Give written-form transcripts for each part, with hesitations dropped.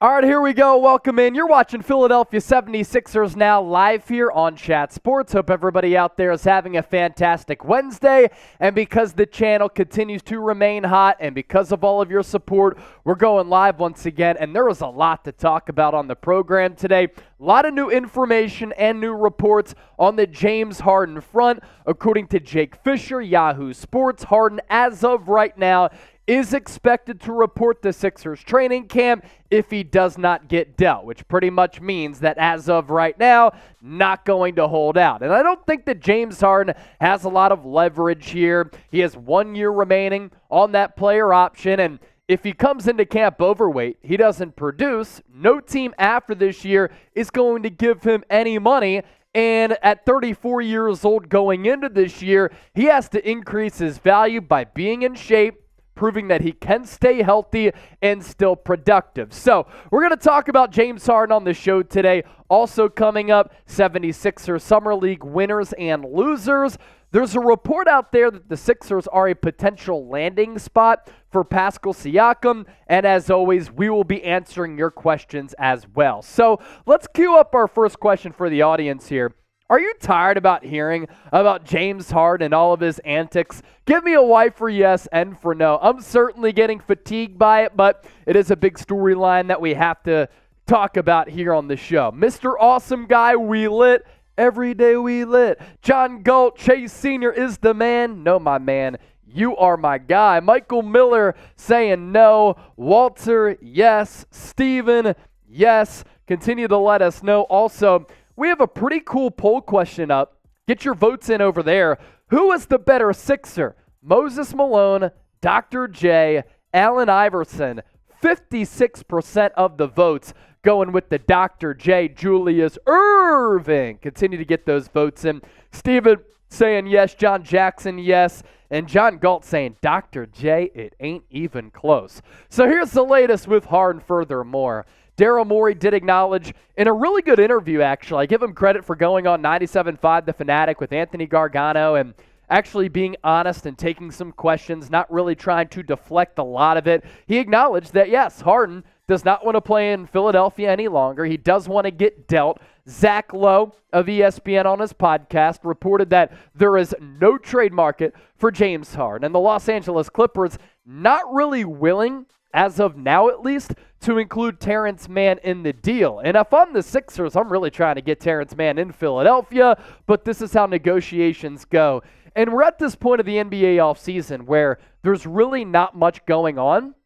All right, here we go. Welcome in. You're watching Philadelphia 76ers now live here on Chat Sports. Hope everybody out there is having a fantastic Wednesday. And because the channel continues to remain hot and because of all of your support, we're going live once again. And there is a lot to talk about on the program today. A lot of new information and new reports on the James Harden front. According to Jake Fischer, Yahoo Sports, Harden, as of right now, is expected to report the Sixers training camp if he does not get dealt, which pretty much means that as of right now, not going to hold out. And I don't think that James Harden has a lot of leverage here. He has 1 year remaining on that player option, and if he comes into camp overweight, he doesn't produce, no team after this year is going to give him any money. And at 34 years old going into this year, he has to increase his value by being in shape, proving that he can stay healthy and still productive. So we're going to talk about James Harden on the show today. Also coming up, 76ers Summer League winners and losers. There's a report out there that the Sixers are a potential landing spot for Pascal Siakam. And as always, we will be answering your questions as well. So let's cue up our first question for the audience here. Are you tired about hearing about James Harden and all of his antics? Give me a Y for yes and for no. I'm certainly getting fatigued by it, but it is a big storyline that we have to talk about here on the show. Mr. Awesome Guy, we lit. Every day we lit. John Galt, Chase Sr. is the man. No, my man. You are my guy. Michael Miller saying no. Walter, yes. Steven, yes. Continue to let us know. Also, we have a pretty cool poll question up. Get your votes in over there. Who is the better Sixer? Moses Malone, Dr. J, Allen Iverson. 56% of the votes going with the Dr. J, Julius Irving. Continue to get those votes in. Steven saying yes. John Jackson, yes. And John Galt saying, Dr. J, it ain't even close. So here's the latest with Harden furthermore. Daryl Morey did acknowledge in a really good interview, actually. I give him credit for going on 97.5 The Fanatic with Anthony Gargano and actually being honest and taking some questions, not really trying to deflect a lot of it. He acknowledged that, yes, Harden does not want to play in Philadelphia any longer. He does want to get dealt. Zach Lowe of ESPN on his podcast reported that there is no trade market for James Harden. And the Los Angeles Clippers not really willing, as of now at least, to include Terrence Mann in the deal. And if I'm the Sixers, I'm really trying to get Terrence Mann in Philadelphia, but this is how negotiations go. And we're at this point of the NBA offseason where there's really not much going on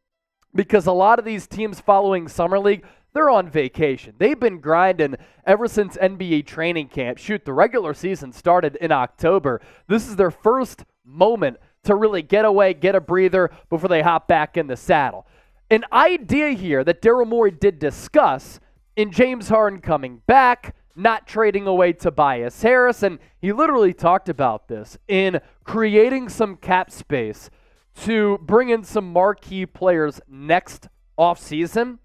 because a lot of these teams following Summer League, they're on vacation. They've been grinding ever since NBA training camp. Shoot, the regular season started in October. This is their first moment to really get away, get a breather before they hop back in the saddle. An idea here that Daryl Morey did discuss in James Harden coming back, not trading away Tobias Harris, and he literally talked about this in creating some cap space to bring in some marquee players next offseason.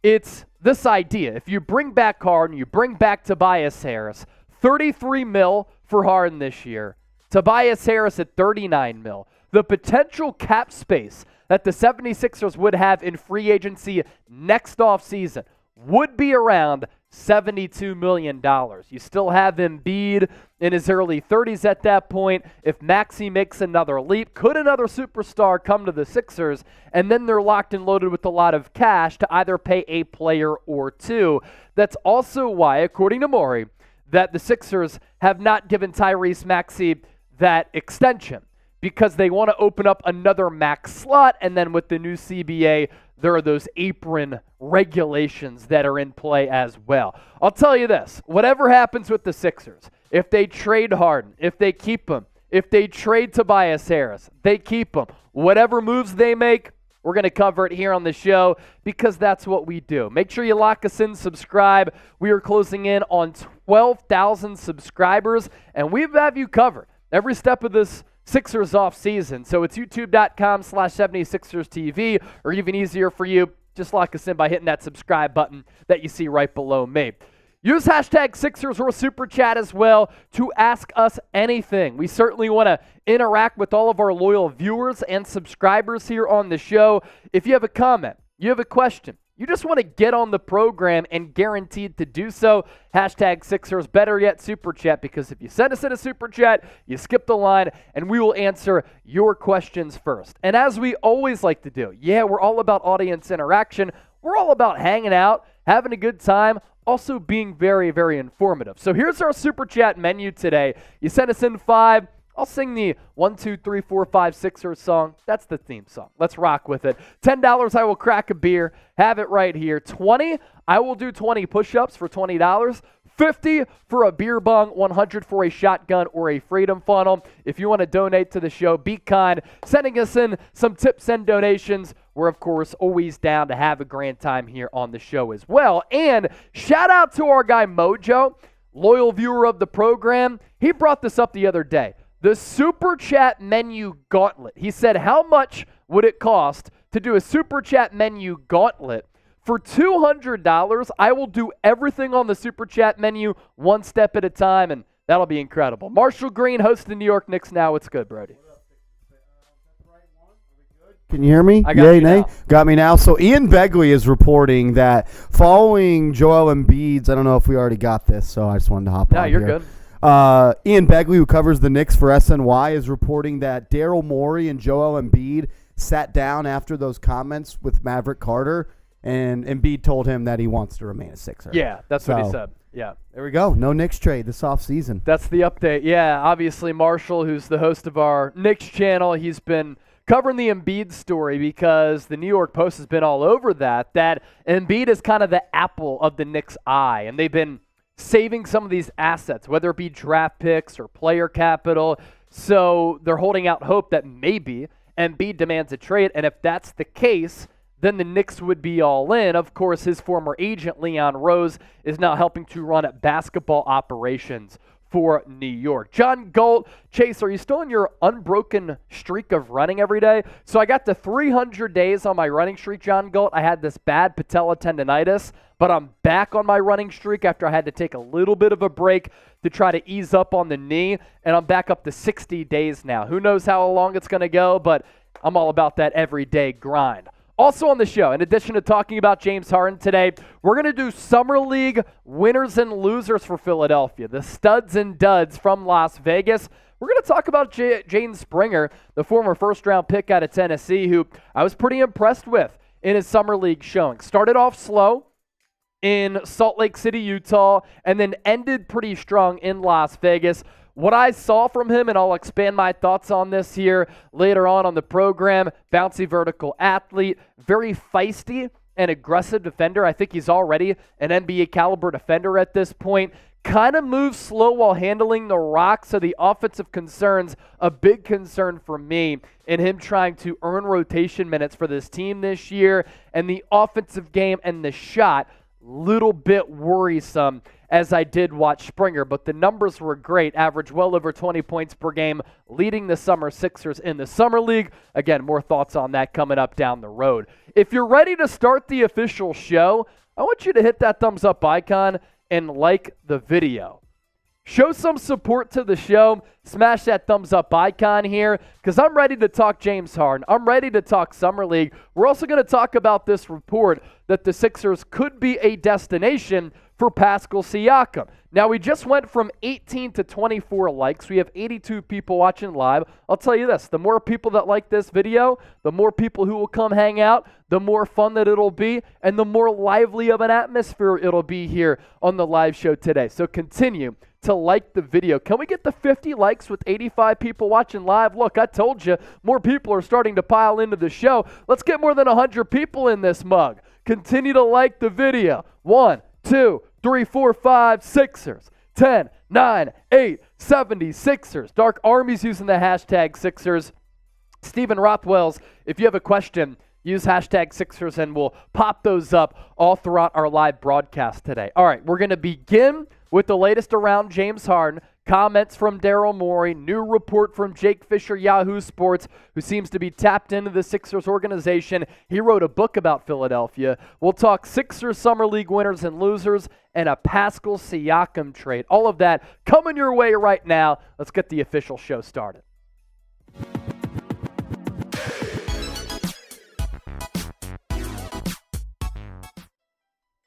It's this idea. If you bring back Harden, you bring back Tobias Harris, $33 million for Harden this year, Tobias Harris at $39 million. The potential cap space that the 76ers would have in free agency next offseason would be around $72 million. You still have Embiid in his early 30s at that point. If Maxey makes another leap, could another superstar come to the Sixers? And then they're locked and loaded with a lot of cash to either pay a player or two. That's also why, according to Morey, that the Sixers have not given Tyrese Maxey that extension, because they want to open up another max slot, and then with the new CBA, there are those apron regulations that are in play as well. I'll tell you this, whatever happens with the Sixers, if they trade Harden, if they keep him, if they trade Tobias Harris, they keep him, whatever moves they make, we're going to cover it here on the show because that's what we do. Make sure you lock us in, subscribe. We are closing in on 12,000 subscribers, and we have you covered every step of this Sixers off season. So it's youtube.com/76erstv, or even easier for you, just lock us in by hitting that subscribe button that you see right below me. Use hashtag Sixers or Super Chat as well to ask us anything. We certainly want to interact with all of our loyal viewers and subscribers here on the show. If you have a comment, you have a question, You just want to get on the program and guaranteed to do so. Hashtag Sixers, better yet, Super Chat, because if you send us in a Super Chat, you skip the line, and we will answer your questions first. And as we always like to do, we're all about audience interaction. We're all about hanging out, having a good time, also being very, very informative. So here's our Super Chat menu today. You send us in 5. I'll sing the 1, 2, 3, 4, 5, Sixers song. That's the theme song. Let's rock with it. $10, I will crack a beer. Have it right here. 20, I will do 20 push-ups for $20. 50 for a beer bong, 100 for a shotgun or a freedom funnel. If you want to donate to the show, be kind. Sending us in some tips and donations. We're, of course, always down to have a grand time here on the show as well. And shout out to our guy Mojo, loyal viewer of the program. He brought this up the other day. The Super Chat menu gauntlet. He said, how much would it cost to do a Super Chat menu gauntlet? For $200, I will do everything on the Super Chat menu one step at a time, and that'll be incredible. Marshall Green, host the New York Knicks Now. What's good, Brody? Can you hear me? I got you now. Got me now. So Ian Begley is reporting that following Joel Embiid's, I don't know if we already got this, so I just wanted to hop on here. No, you're good. Ian Begley, who covers the Knicks for SNY, is reporting that Daryl Morey and Joel Embiid sat down after those comments with Maverick Carter, and Embiid told him that he wants to remain a Sixer. Yeah, that's what he said. Yeah. There we go. No Knicks trade this offseason. That's the update. Yeah, obviously Marshall, who's the host of our Knicks channel, he's been covering the Embiid story because the New York Post has been all over that Embiid is kind of the apple of the Knicks' eye, and they've been saving some of these assets, whether it be draft picks or player capital. So they're holding out hope that maybe Embiid demands a trade, and if that's the case, then the Knicks would be all in. Of course, his former agent, Leon Rose, is now helping to run basketball operations for New York. John Galt, Chase, are you still in your unbroken streak of running every day? So I got to 300 days on my running streak, John Galt. I had this bad patella tendonitis, but I'm back on my running streak after I had to take a little bit of a break to try to ease up on the knee, and I'm back up to 60 days now. Who knows how long it's going to go, but I'm all about that everyday grind. Also on the show, in addition to talking about James Harden today, we're going to do Summer League winners and losers for Philadelphia, the studs and duds from Las Vegas. We're going to talk about Jaden Springer, the former first-round pick out of Tennessee, who I was pretty impressed with in his Summer League showing. Started off slow in Salt Lake City, Utah, and then ended pretty strong in Las Vegas. What I saw from him, and I'll expand my thoughts on this here later on the program, bouncy vertical athlete, very feisty and aggressive defender. I think he's already an NBA caliber defender at this point. Kind of moves slow while handling the rock, so the offensive concern's a big concern for me in him trying to earn rotation minutes for this team this year. And the offensive game and the shot, little bit worrisome as I did watch Springer, but the numbers were great. Averaged well over 20 points per game, leading the Summer Sixers in the Summer League. Again, more thoughts on that coming up down the road. If you're ready to start the official show, I want you to hit that thumbs up icon and like the video. Show some support to the show. Smash that thumbs up icon here because I'm ready to talk James Harden. I'm ready to talk Summer League. We're also going to talk about this report that the Sixers could be a destination for Pascal Siakam. Now, we just went from 18 to 24 likes. We have 82 people watching live. I'll tell you this, the more people that like this video, the more people who will come hang out, the more fun that it'll be, and the more lively of an atmosphere it'll be here on the live show today. So continue to like the video. Can we get the 50 likes with 85 people watching live? Look, I told you, more people are starting to pile into the show. Let's get more than 100 people in this mug. Continue to like the video. 1, 2, 3, 4, 5, Sixers. 10, 9, 8, 70, Sixers. Dark Army's using the hashtag Sixers. Stephen Rothwell's, if you have a question, use hashtag Sixers and we'll pop those up all throughout our live broadcast today. All right, we're going to begin with the latest around James Harden. Comments from Daryl Morey, new report from Jake Fischer, Yahoo Sports, who seems to be tapped into the Sixers organization. He wrote a book about Philadelphia. We'll talk Sixers Summer League winners and losers and a Pascal Siakam trade. All of that coming your way right now. Let's get the official show started.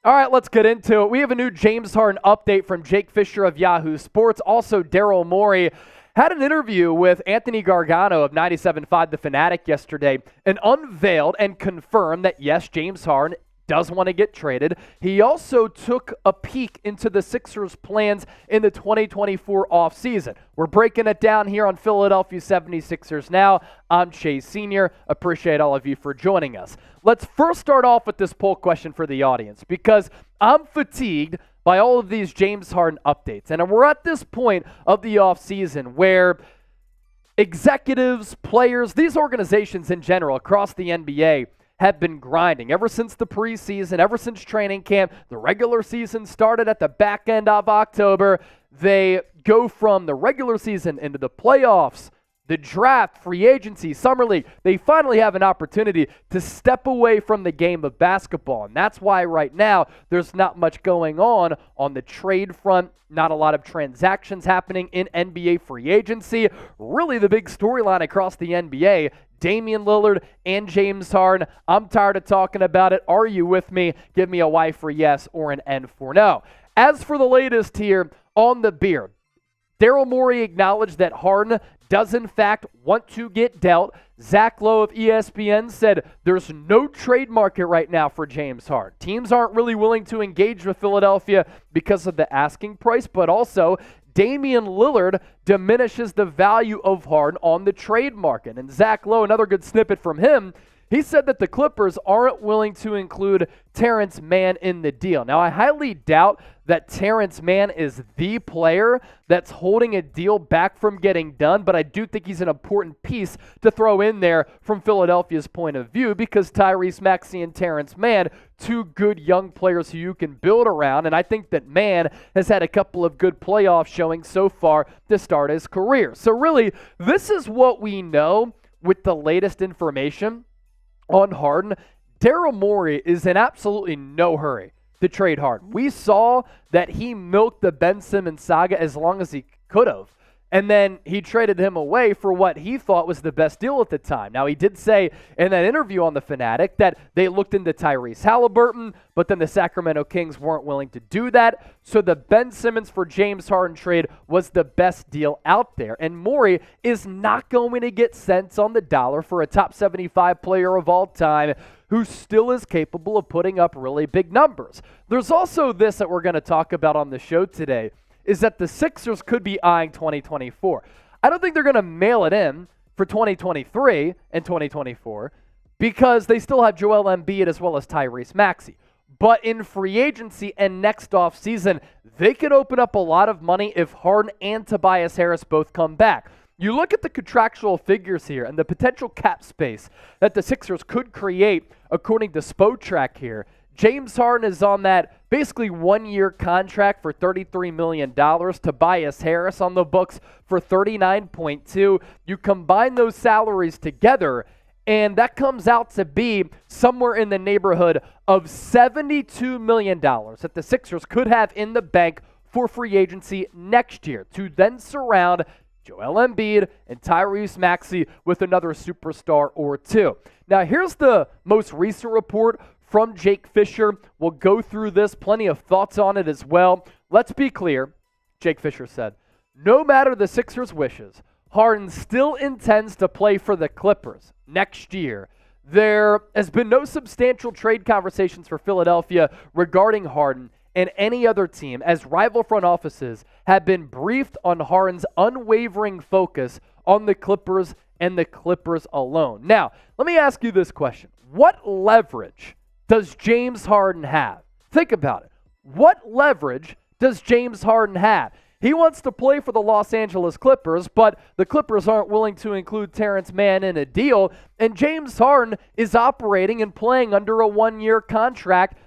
All right, let's get into it. We have a new James Harden update from Jake Fischer of Yahoo Sports. Also, Daryl Morey had an interview with Anthony Gargano of 97.5 The Fanatic yesterday and unveiled and confirmed that, yes, James Harden does want to get traded. He also took a peek into the Sixers' plans in the 2024 offseason. We're breaking it down here on Philadelphia 76ers Now. I'm Chase Sr. Appreciate all of you for joining us. Let's first start off with this poll question for the audience because I'm fatigued by all of these James Harden updates. And we're at this point of the offseason where executives, players, these organizations in general across the NBA have been grinding ever since the preseason, ever since training camp. The regular season started at the back end of October. They go from the regular season into the playoffs, the draft, free agency, summer league. They finally have an opportunity to step away from the game of basketball. And that's why right now there's not much going on the trade front, not a lot of transactions happening in NBA free agency. Really the big storyline across the NBA, Damian Lillard and James Harden. I'm tired of talking about it. Are you with me? Give me a Y for yes or an N for no. As for the latest here on the beer, Daryl Morey acknowledged that Harden does in fact want to get dealt. Zach Lowe of ESPN said there's no trade market right now for James Harden. Teams aren't really willing to engage with Philadelphia because of the asking price, but also Damian Lillard diminishes the value of Harden on the trade market. And Zach Lowe, another good snippet from him, he said that the Clippers aren't willing to include Terrence Mann in the deal. Now, I highly doubt that Terrence Mann is the player that's holding a deal back from getting done, but I do think he's an important piece to throw in there from Philadelphia's point of view because Tyrese Maxey and Terrence Mann, two good young players who you can build around, and I think that Mann has had a couple of good playoff showings so far to start his career. So really, this is what we know with the latest information on Harden. Daryl Morey is in absolutely no hurry to trade Harden. We saw that he milked the Ben Simmons saga as long as he could have. And then he traded him away for what he thought was the best deal at the time. Now, he did say in that interview on The Fanatic that they looked into Tyrese Halliburton, but then the Sacramento Kings weren't willing to do that. So the Ben Simmons for James Harden trade was the best deal out there. And Morey is not going to get cents on the dollar for a top 75 player of all time who still is capable of putting up really big numbers. There's also this that we're going to talk about on the show today, is that the Sixers could be eyeing 2024. I don't think they're going to mail it in for 2023 and 2024 because they still have Joel Embiid as well as Tyrese Maxey. But in free agency and next offseason, they could open up a lot of money if Harden and Tobias Harris both come back. You look at the contractual figures here and the potential cap space that the Sixers could create according to Spotrac here. James Harden is on that basically one-year contract for $33 million. Tobias Harris on the books for $39.2. You combine those salaries together, and that comes out to be somewhere in the neighborhood of $72 million that the Sixers could have in the bank for free agency next year to then surround Joel Embiid and Tyrese Maxey with another superstar or two. Now, here's the most recent report from Jake Fischer. We'll go through this, plenty of thoughts on it as well. Let's be clear, Jake Fischer said, no matter the Sixers' wishes, Harden still intends to play for the Clippers next year. There has been no substantial trade conversations for Philadelphia regarding Harden and any other team, as rival front offices have been briefed on Harden's unwavering focus on the Clippers and the Clippers alone. Now, let me ask you this question. What leverage does James Harden have? Think about it. What leverage does James Harden have? He wants to play for the Los Angeles Clippers, but the Clippers aren't willing to include Terrence Mann in a deal, and James Harden is operating and playing under a one-year contract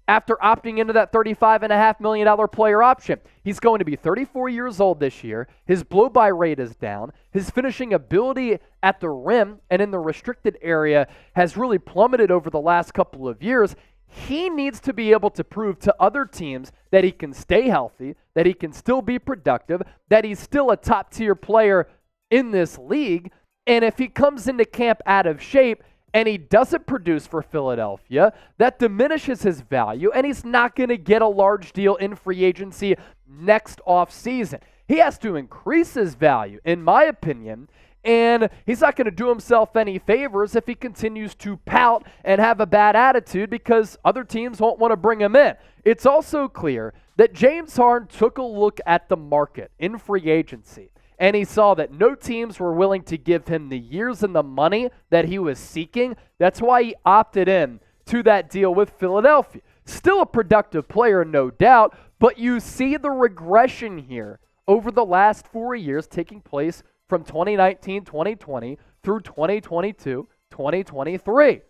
after opting into that $35.5 million player option. He's going to be 34 years old this year. His blow-by rate is down. His finishing ability at the rim and in the restricted area has really plummeted over the last couple of years. He needs to be able to prove to other teams that he can stay healthy, that he can still be productive, that he's still a top-tier player in this league. And if he comes into camp out of shape and he doesn't produce for Philadelphia, that diminishes his value, and he's not going to get a large deal in free agency next offseason. He has to increase his value, in my opinion, and he's not going to do himself any favors if he continues to pout and have a bad attitude because other teams won't want to bring him in. It's also clear that James Harden took a look at the market in free agency, and he saw that no teams were willing to give him the years and the money that he was seeking. That's why he opted in to that deal with Philadelphia. Still a productive player, no doubt, but you see the regression here over the last 4 years taking place from 2019-2020 through 2022-2023.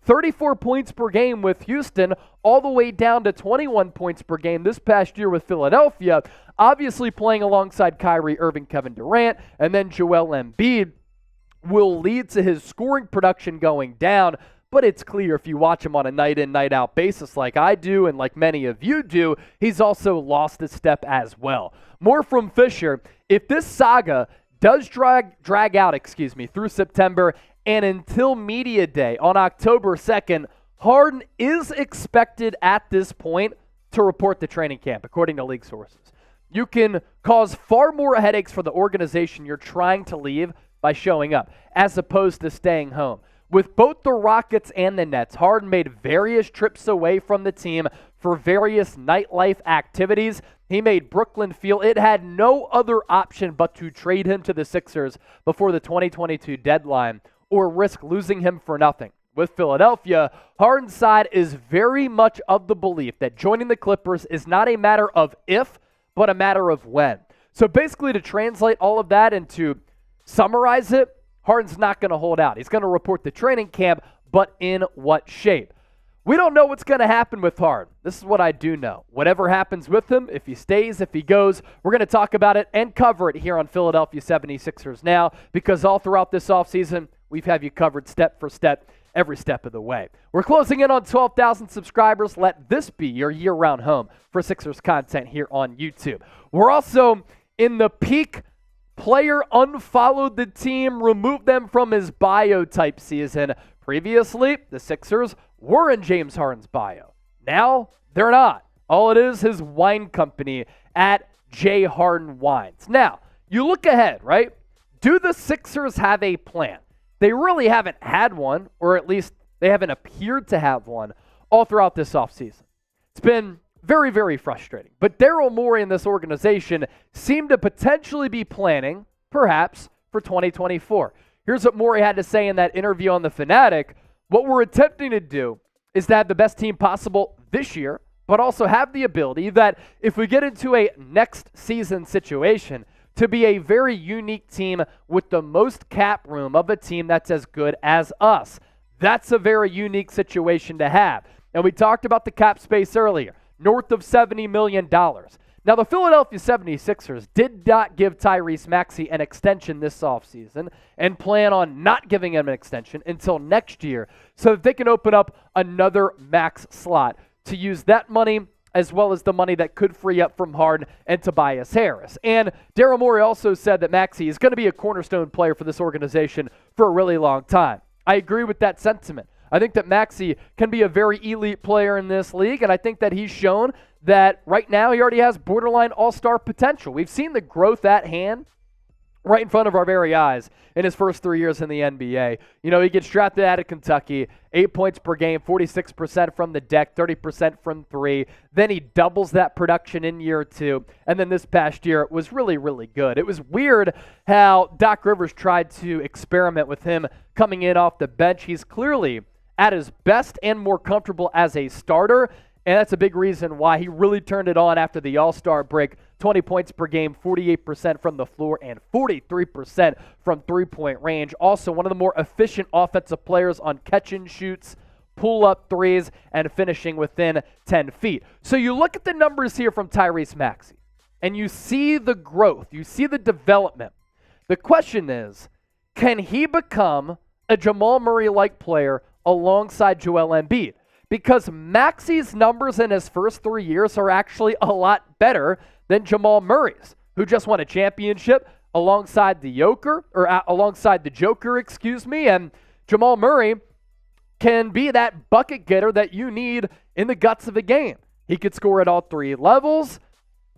34 points per game with Houston, all the way down to 21 points per game this past year with Philadelphia, obviously playing alongside Kyrie Irving, Kevin Durant, and then Joel Embiid will lead to his scoring production going down. But it's clear if you watch him on a night-in, night-out basis like I do and like many of you do, he's also lost a step as well. More from Fischer. If this saga does drag out through September and until media day on October 2nd, Harden is expected at this point to report to training camp, according to league sources. You can cause far more headaches for the organization you're trying to leave by showing up, as opposed to staying home. With both the Rockets and the Nets, Harden made various trips away from the team for various nightlife activities. He made Brooklyn feel it had no other option but to trade him to the Sixers before the 2022 deadline or risk losing him for nothing. With Philadelphia, Harden's side is very much of the belief that joining the Clippers is not a matter of if, but a matter of when. So basically, to translate all of that and to summarize it, Harden's not going to hold out. He's going to report to training camp, but in what shape? We don't know what's going to happen with Harden. This is what I do know. Whatever happens with him, if he stays, if he goes, we're going to talk about it and cover it here on Philadelphia 76ers Now, because all throughout this offseason, we've had you covered step for step, every step of the way. We're closing in on 12,000 subscribers. Let this be your year-round home for Sixers content here on YouTube. We're also in the peak player unfollowed the team, removed them from his bio type season. Previously, the Sixers were in James Harden's bio. Now, they're not. All it is his wine company at J. Harden Wines. Now, you look ahead, right? Do the Sixers have a plan? They really haven't had one, or at least they haven't appeared to have one all throughout this offseason. It's been very, very frustrating. But Daryl Morey and this organization seem to potentially be planning, perhaps, for 2024. Here's what Morey had to say in that interview on The Fanatic. What we're attempting to do is to have the best team possible this year, but also have the ability that if we get into a next season situation, to be a very unique team with the most cap room of a team that's as good as us. That's a very unique situation to have. And we talked about the cap space earlier. North of $70 million. Now, the Philadelphia 76ers did not give Tyrese Maxey an extension this offseason and plan on not giving him an extension until next year so that they can open up another max slot to use that money as well as the money that could free up from Harden and Tobias Harris. And Daryl Morey also said that Maxey is going to be a cornerstone player for this organization for a really long time. I agree with that sentiment. I think that Maxey can be a very elite player in this league, and I think that he's shown that right now he already has borderline all-star potential. We've seen the growth at hand right in front of our very eyes in his first 3 years in the NBA. You know, he gets drafted out of Kentucky, 8 points per game, 46% from the deck, 30% from three. Then he doubles that production in year two. And then this past year it was really, really good. It was weird how Doc Rivers tried to experiment with him coming in off the bench. He's clearly at his best and more comfortable as a starter. And that's a big reason why he really turned it on after the All-Star break. 20 points per game, 48% from the floor, and 43% from three-point range. Also, one of the more efficient offensive players on catch-and-shoots, pull-up threes, and finishing within 10 feet. So you look at the numbers here from Tyrese Maxey, and you see the growth. You see the development. The question is, can he become a Jamal Murray-like player alongside Joel Embiid? Because Maxey's numbers in his first 3 years are actually a lot better than Jamal Murray's, who just won a championship alongside the Joker, and Jamal Murray can be that bucket getter that you need in the guts of a game. He could score at all three levels.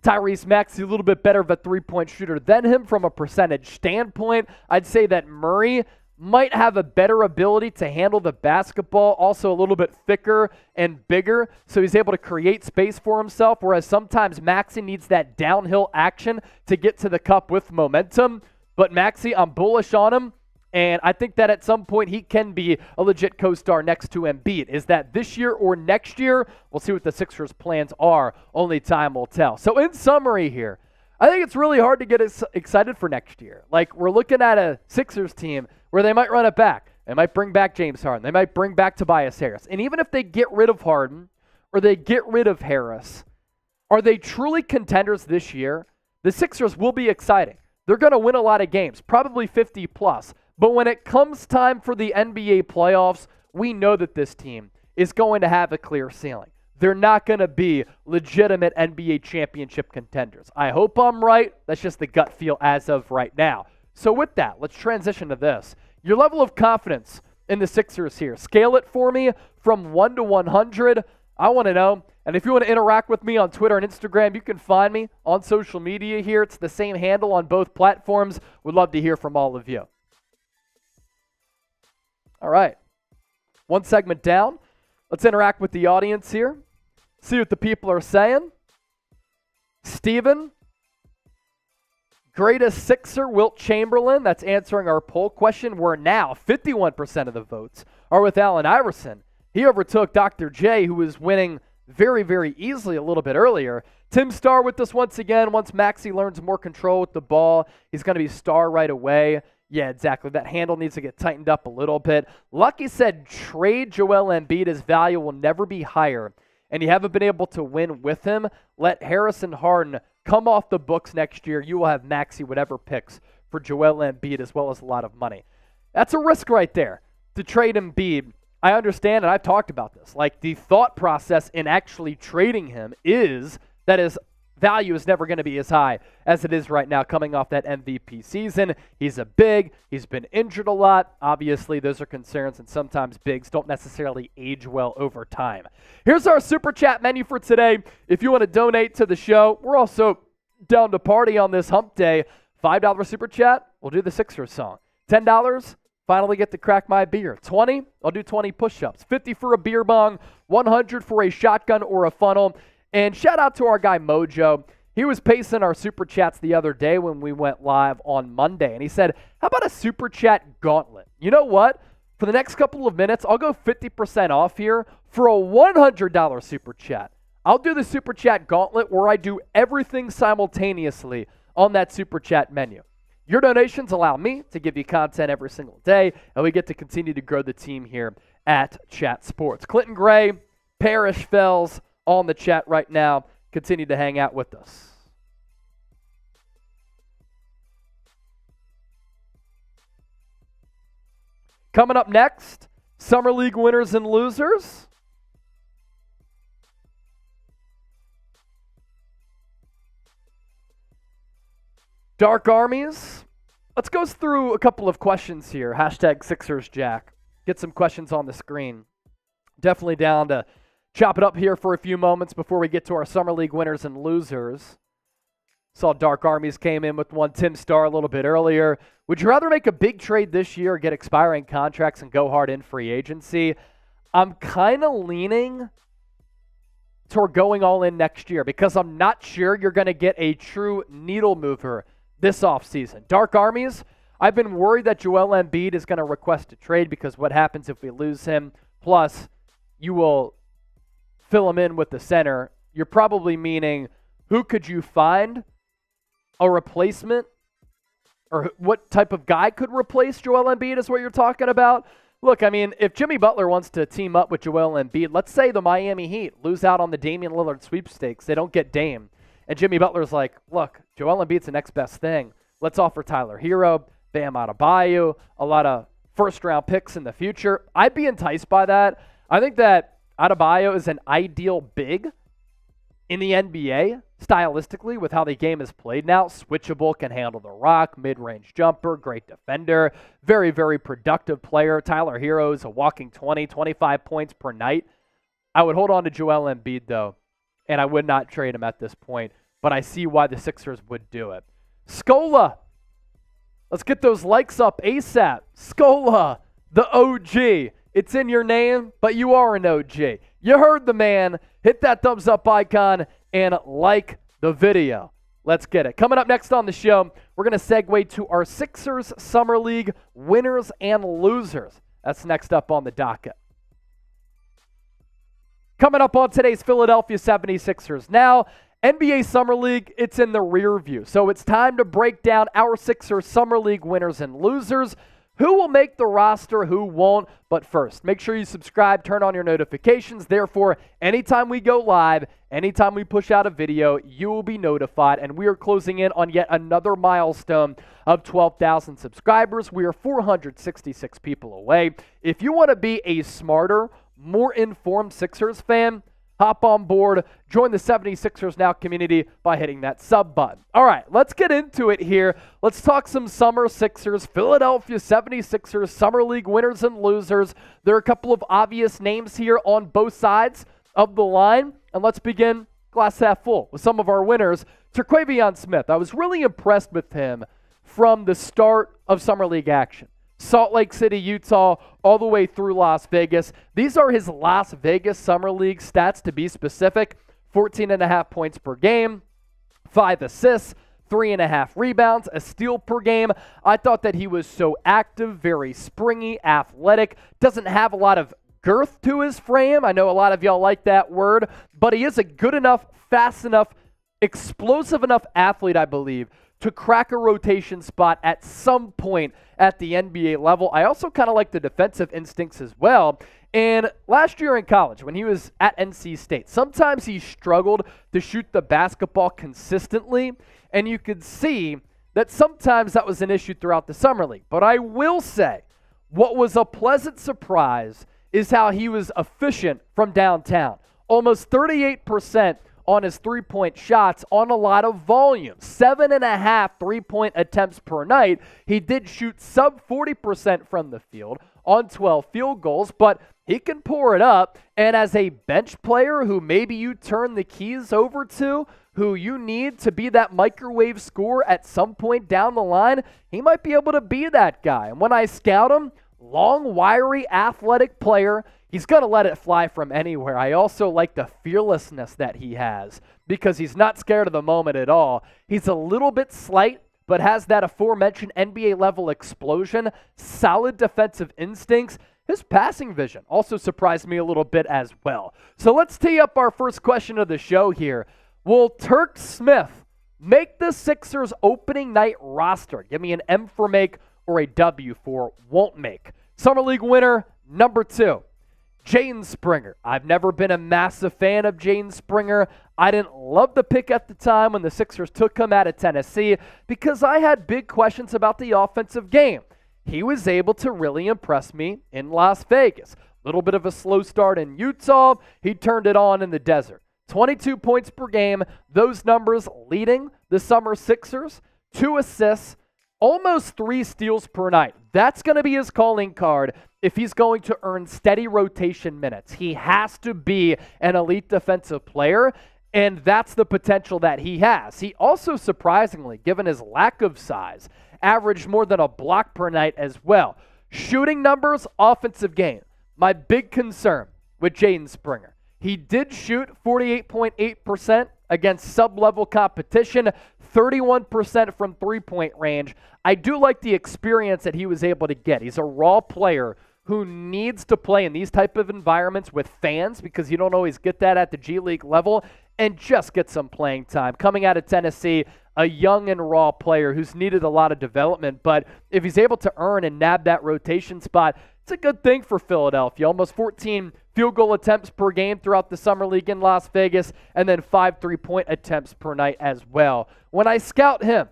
Tyrese Maxey a little bit better of a three-point shooter than him from a percentage standpoint. I'd say that Murray might have a better ability to handle the basketball, also a little bit thicker and bigger, so he's able to create space for himself, whereas sometimes Maxey needs that downhill action to get to the cup with momentum. But Maxey, I'm bullish on him, and I think that at some point he can be a legit co-star next to Embiid. Is that this year or next year? We'll see what the Sixers' plans are. Only time will tell. So in summary here, I think it's really hard to get excited for next year. Like, we're looking at a Sixers team where they might run it back. They might bring back James Harden. They might bring back Tobias Harris. And even if they get rid of Harden or they get rid of Harris, are they truly contenders this year? The Sixers will be exciting. They're going to win a lot of games, probably 50 plus. But when it comes time for the NBA playoffs, we know that this team is going to have a clear ceiling. They're not going to be legitimate NBA championship contenders. I hope I'm right. That's just the gut feel as of right now. So with that, let's transition to this. Your level of confidence in the Sixers here. Scale it for me from 1 to 100. I want to know. And if you want to interact with me on Twitter and Instagram, you can find me on social media here. It's the same handle on both platforms. Would love to hear from all of you. All right. One segment down. Let's interact with the audience here. See what the people are saying. Steven, greatest Sixer, Wilt Chamberlain. That's answering our poll question. Where now 51% of the votes are with Allen Iverson. He overtook Dr. J, who was winning very, very easily a little bit earlier. Tim Starr with us once again. Once Maxey learns more control with the ball, he's going to be Starr right away. Yeah, exactly. That handle needs to get tightened up a little bit. Lucky said trade Joel Embiid. His value will never be higher, and you haven't been able to win with him. Let Harrison Harden come off the books next year. You will have Maxey whatever picks for Joel Embiid as well as a lot of money. That's a risk right there to trade Embiid. I understand, and I've talked about this. Like, the thought process in actually trading him is that his value is never going to be as high as it is right now coming off that MVP season. He's he's been injured a lot. Obviously, those are concerns, and sometimes bigs don't necessarily age well over time. Here's our Super Chat menu for today. If you want to donate to the show, we're also down to party on this hump day. $5 Super Chat, we'll do the Sixers song. $10, finally get to crack my beer. 20, I'll do 20 push-ups. 50 for a beer bong. 100 for a shotgun or a funnel. And shout out to our guy Mojo. He was pacing our Super Chats the other day when we went live on Monday. And he said, how about a Super Chat gauntlet? You know what? For the next couple of minutes, I'll go 50% off here for a $100 Super Chat. I'll do the Super Chat gauntlet where I do everything simultaneously on that Super Chat menu. Your donations allow me to give you content every single day, and we get to continue to grow the team here at Chat Sports. Clinton Gray, Parrish Fells, all in the chat right now. Continue to hang out with us. Coming up next, Summer League winners and losers. Dark Armies. Let's go through a couple of questions here. Hashtag SixersJack. Get some questions on the screen. Definitely down to chop it up here for a few moments before we get to our Summer League winners and losers. Saw Dark Armies came in with one. Tim Starr a little bit earlier. Would you rather make a big trade this year or get expiring contracts and go hard in free agency? I'm kind of leaning toward going all in next year because I'm not sure you're going to get a true needle mover this offseason. Dark Armies, I've been worried that Joel Embiid is going to request a trade because what happens if we lose him? Plus, you will fill him in with the center. You're probably meaning, who could you find a replacement? Or what type of guy could replace Joel Embiid is what you're talking about? Look, I mean, if Jimmy Butler wants to team up with Joel Embiid, let's say the Miami Heat lose out on the Damian Lillard sweepstakes. They don't get Dame. And Jimmy Butler's like, look, Joel Embiid's the next best thing. Let's offer Tyler Hero, Bam Adebayo, a lot of first-round picks in the future. I'd be enticed by that. I think that Adebayo is an ideal big in the NBA stylistically with how the game is played now. Switchable, can handle the rock, mid-range jumper, great defender, very, very productive player. Tyler Hero is a walking 20, 25 points per night. I would hold on to Joel Embiid, though, and I would not trade him at this point, but I see why the Sixers would do it. Scola. Let's get those likes up ASAP. Scola, the OG. It's in your name, but you are an OG. You heard the man. Hit that thumbs up icon and like the video. Let's get it. Coming up next on the show, we're going to segue to our Sixers Summer League winners and losers. That's next up on the docket. Coming up on today's Philadelphia 76ers. Now, NBA Summer League, it's in the rear view. So it's time to break down our Sixers Summer League winners and losers. Who will make the roster, who won't? But first, make sure you subscribe, turn on your notifications. Therefore, anytime we go live, anytime we push out a video, you will be notified. And we are closing in on yet another milestone of 12,000 subscribers. We are 466 people away. If you want to be a smarter, more informed Sixers fan, hop on board, join the 76ers Now community by hitting that sub button. All right, let's get into it here. Let's talk some summer Sixers, Philadelphia 76ers, Summer League winners and losers. There are a couple of obvious names here on both sides of the line. And let's begin glass half full with some of our winners. Terquavion Smith, I was really impressed with him from the start of Summer League action. Salt Lake City, Utah, all the way through Las Vegas. These are his Las Vegas Summer League stats, to be specific. 14.5 points per game, 5 assists, 3.5 rebounds, a steal per game. I thought that he was so active, very springy, athletic, doesn't have a lot of girth to his frame. I know a lot of y'all like that word, but he is a good enough, fast enough, explosive enough athlete, I believe, to crack a rotation spot at some point at the NBA level. I also kind of like the defensive instincts as well. And last year in college, when he was at NC State, sometimes he struggled to shoot the basketball consistently, and you could see that sometimes that was an issue throughout the Summer League. But I will say, what was a pleasant surprise is how he was efficient from downtown. Almost 38% on his three-point shots on a lot of volume. 7.5 three-point attempts per night. He did shoot sub 40% from the field on 12 field goals, but he can pour it up. And as a bench player who maybe you turn the keys over to, who you need to be that microwave scorer at some point down the line, he might be able to be that guy. And when I scout him, long, wiry, athletic player, he's going to let it fly from anywhere. I also like the fearlessness that he has because he's not scared of the moment at all. He's a little bit slight, but has that aforementioned NBA-level explosion, solid defensive instincts. His passing vision also surprised me a little bit as well. So let's tee up our first question of the show here. Will Turk Smith make the Sixers opening night roster? Give me an M for make or a W for won't make. Summer League winner number 2. Jaden Springer. I've never been a massive fan of Jaden Springer. I didn't love the pick at the time when the Sixers took him out of Tennessee because I had big questions about the offensive game. He was able to really impress me in Las Vegas. A little bit of a slow start in Utah. He turned it on in the desert. 22 points per game. Those numbers leading the Summer Sixers. 2 assists. Almost 3 steals per night. That's going to be his calling card if he's going to earn steady rotation minutes. He has to be an elite defensive player, and that's the potential that he has. He also, surprisingly, given his lack of size, averaged more than a block per night as well. Shooting numbers, offensive game. My big concern with Jaden Springer. He did shoot 48.8% against sub-level competition, 31% from three-point range. I do like the experience that he was able to get. He's a raw player who needs to play in these type of environments with fans because you don't always get that at the G League level, and just get some playing time. Coming out of Tennessee, a young and raw player who's needed a lot of development, but if he's able to earn and nab that rotation spot, it's a good thing for Philadelphia. Almost 14 field goal attempts per game throughout the Summer League in Las Vegas, and then 5 3-point attempts per night as well. When I scout him,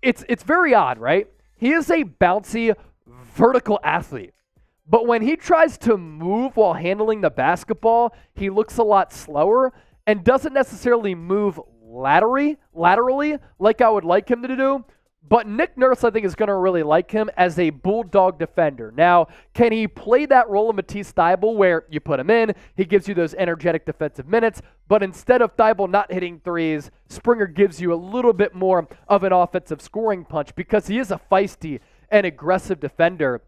it's very odd, right? He is a bouncy, vertical athlete. But when he tries to move while handling the basketball, he looks a lot slower and doesn't necessarily move laterally like I would like him to do. But Nick Nurse, I think, is going to really like him as a bulldog defender. Now, can he play that role of Matisse Thybulle where you put him in, he gives you those energetic defensive minutes, but instead of Thybulle not hitting threes, Springer gives you a little bit more of an offensive scoring punch because he is a feisty and aggressive defender.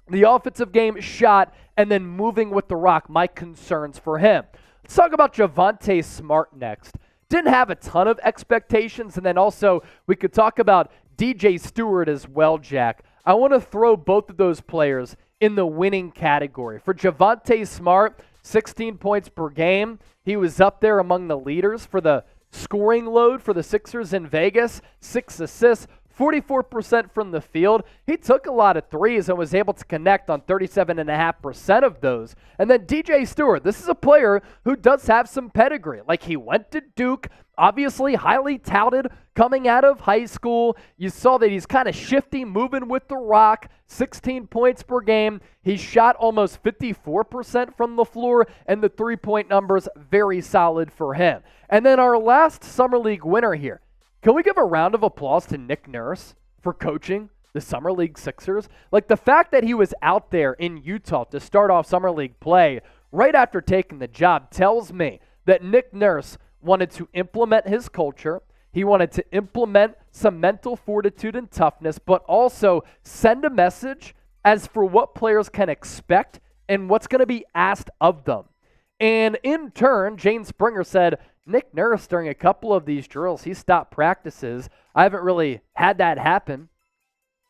The offensive game, shot, and then moving with the rock, my concerns for him. Let's talk about Javonte Smart next. Didn't have a ton of expectations, and then also we could talk about DJ Stewart as well, Jack. I want to throw both of those players in the winning category. For Javonte Smart, 16 points per game. He was up there among the leaders for the scoring load for the Sixers in Vegas. 6 assists, 44% from the field. He took a lot of threes and was able to connect on 37.5% of those. And then DJ Stewart, this is a player who does have some pedigree. Like, he went to Duke, obviously highly touted coming out of high school. You saw that he's kind of shifty, moving with the rock, 16 points per game. He shot almost 54% from the floor, and the three-point numbers very solid for him. And then our last Summer League winner here. Can we give a round of applause to Nick Nurse for coaching the Summer League Sixers? Like, the fact that he was out there in Utah to start off Summer League play right after taking the job tells me that Nick Nurse wanted to implement his culture. He wanted to implement some mental fortitude and toughness, but also send a message as for what players can expect and what's going to be asked of them. And in turn, Jane Springer said, Nick Nurse, during a couple of these drills, he stopped practices. I haven't really had that happen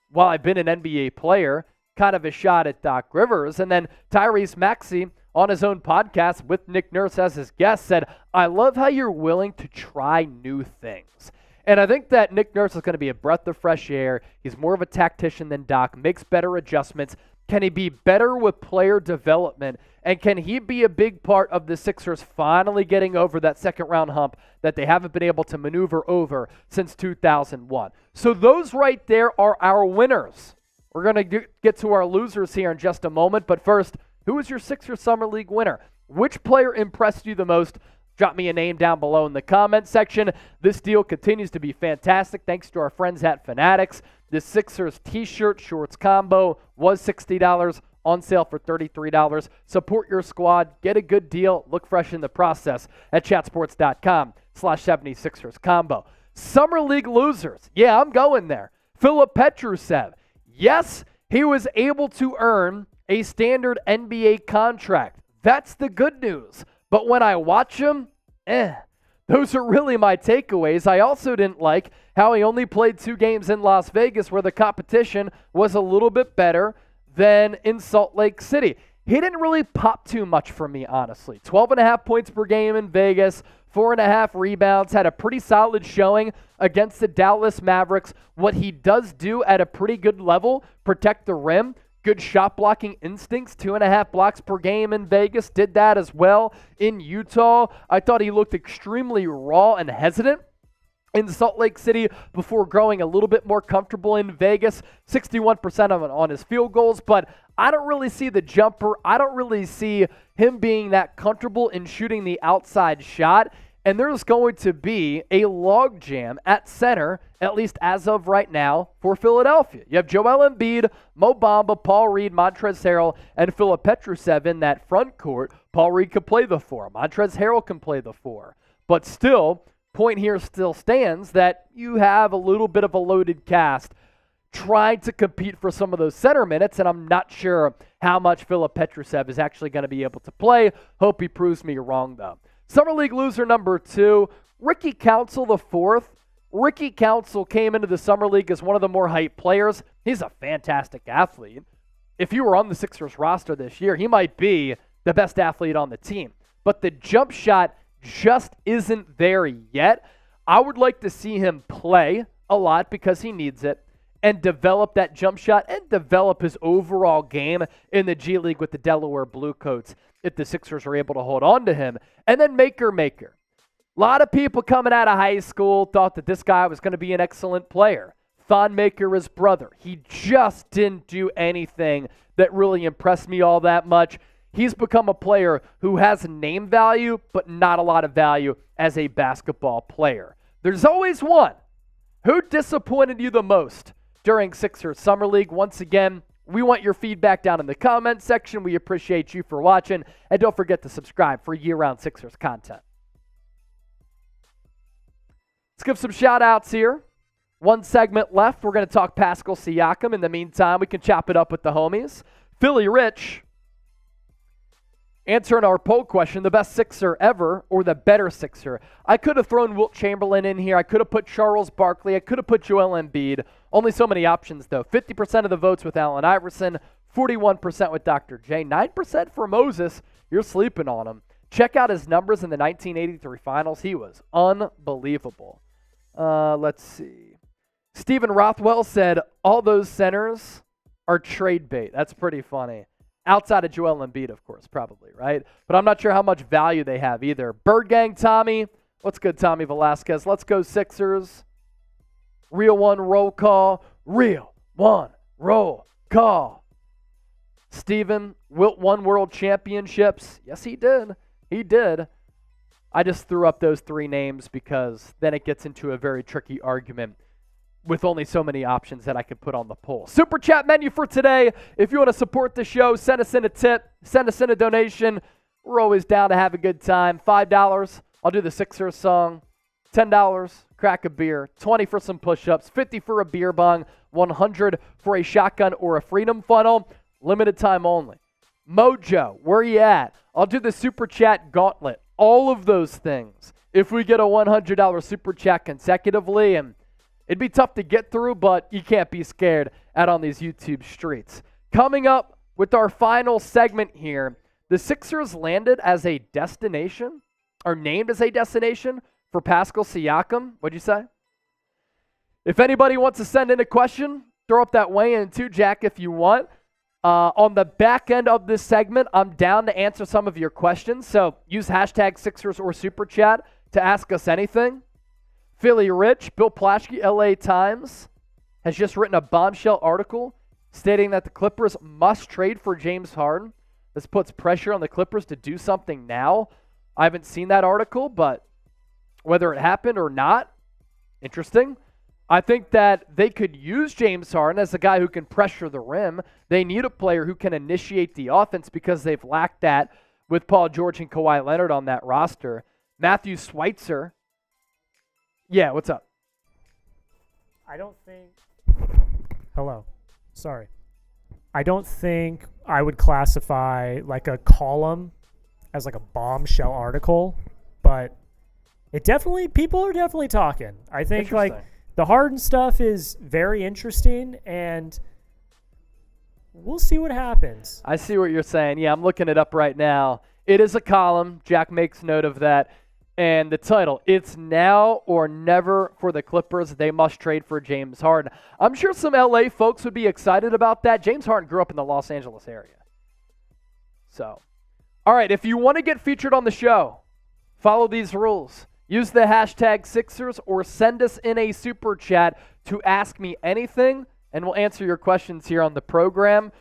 while I've been an NBA player. Kind of a shot at Doc Rivers. And then Tyrese Maxey, on his own podcast with Nick Nurse as his guest, said, I love how you're willing to try new things. And I think that Nick Nurse is going to be a breath of fresh air. He's more of a tactician than Doc, makes better adjustments. Can he be better with player development? And can he be a big part of the Sixers finally getting over that second-round hump that they haven't been able to maneuver over since 2001? So those right there are our winners. We're going to get to our losers here in just a moment. But first, who is your Sixers Summer League winner? Which player impressed you the most? Drop me a name down below in the comment section. This deal continues to be fantastic thanks to our friends at Fanatics. The Sixers t-shirt shorts combo was $60, on sale for $33. Support your squad. Get a good deal. Look fresh in the process at chatsports.com/76ers combo. Summer League losers. Yeah, I'm going there. Filip Petrusev. Yes, he was able to earn a standard NBA contract. That's the good news. But when I watch him, those are really my takeaways. I also didn't like how he only played 2 games in Las Vegas where the competition was a little bit better than in Salt Lake City. He didn't really pop too much for me, honestly. 12.5 points per game in Vegas, 4.5 rebounds, had a pretty solid showing against the Dallas Mavericks. What he does do at a pretty good level, protect the rim, good shot blocking instincts, 2.5 blocks per game in Vegas, did that as well in Utah. I thought he looked extremely raw and hesitant in Salt Lake City before growing a little bit more comfortable in Vegas. 61% on his field goals, but I don't really see the jumper. I don't really see him being that comfortable in shooting the outside shot. And there's going to be a logjam at center, at least as of right now, for Philadelphia. You have Joel Embiid, Mo Bamba, Paul Reed, Montrezl Harrell, and Filip Petrusev in that front court. Paul Reed could play the 4. Montrezl Harrell can play the 4. But still, point here still stands that you have a little bit of a loaded cast trying to compete for some of those center minutes, and I'm not sure how much Filip Petrusev is actually going to be able to play. Hope he proves me wrong, though. Summer League loser number 2, Ricky Council IV. Ricky Council came into the Summer League as one of the more hyped players. He's a fantastic athlete. If you were on the Sixers roster this year, he might be the best athlete on the team. But the jump shot just isn't there yet. I would like to see him play a lot because he needs it and develop that jump shot and develop his overall game in the G League with the Delaware Bluecoats if the Sixers are able to hold on to him. And then Maker. A lot of people coming out of high school thought that this guy was going to be an excellent player. Thon Maker, his brother. He just didn't do anything that really impressed me all that much. He's become a player who has name value, but not a lot of value as a basketball player. There's always one. Who disappointed you the most during Sixers Summer League? Once again, we want your feedback down in the comments section. We appreciate you for watching. And don't forget to subscribe for year-round Sixers content. Let's give some shout-outs here. One segment left. We're going to talk Pascal Siakam. In the meantime, we can chop it up with the homies. Philly Rich, answering our poll question, the best Sixer ever or the better Sixer? I could have thrown Wilt Chamberlain in here. I could have put Charles Barkley. I could have put Joel Embiid. Only so many options, though. 50% of the votes with Allen Iverson, 41% with Dr. J, 9% for Moses. You're sleeping on him. Check out his numbers in the 1983 finals. He was unbelievable. Let's see. Stephen Rothwell said, all those centers are trade bait. That's pretty funny. Outside of Joel Embiid, of course, probably, right? But I'm not sure how much value they have either. Bird Gang Tommy. What's good, Tommy Velasquez? Let's go Sixers. Real one roll call. Real one roll call. Steven, Wilt won world championships. Yes, he did. He did. I just threw up those three names because then it gets into a very tricky argument with only so many options that I could put on the poll. Super chat menu for today. If you want to support the show, send us in a tip, send us in a donation. We're always down to have a good time. $5, I'll do the Sixers song. $10, crack a beer. $20 for some push-ups. $50 for a beer bong. $100 for a shotgun or a freedom funnel. Limited time only. Mojo, where you at? I'll do the super chat gauntlet. All of those things. If we get a $100 super chat consecutively, and it'd be tough to get through, but you can't be scared out on these YouTube streets. Coming up with our final segment here, the Sixers landed as a destination, or named as a destination for Pascal Siakam. What'd you say? If anybody wants to send in a question, throw up that weigh-in too, Jack, if you want. On the back end of this segment, I'm down to answer some of your questions, so use hashtag Sixers or Super Chat to ask us anything. Philly Rich, Bill Plaschke, LA Times, has just written a bombshell article stating that the Clippers must trade for James Harden. This puts pressure on the Clippers to do something now. I haven't seen that article, but whether it happened or not, interesting. I think that they could use James Harden as a guy who can pressure the rim. They need a player who can initiate the offense because they've lacked that with Paul George and Kawhi Leonard on that roster. Matthew Schweitzer. Yeah, what's up? I don't think... Hello. Sorry. I don't think I would classify like a column as like a bombshell article, but it definitely, people are definitely talking. I think like the Harden stuff is very interesting, and we'll see what happens. I see what you're saying. Yeah, I'm looking it up right now. It is a column. Jack makes note of that. And the title, It's Now or Never for the Clippers. They must trade for James Harden. I'm sure some LA folks would be excited about that. James Harden grew up in the Los Angeles area. So, all right, if you want to get featured on the show, follow these rules. Use the hashtag Sixers or send us in a super chat to ask me anything, and we'll answer your questions here on the program.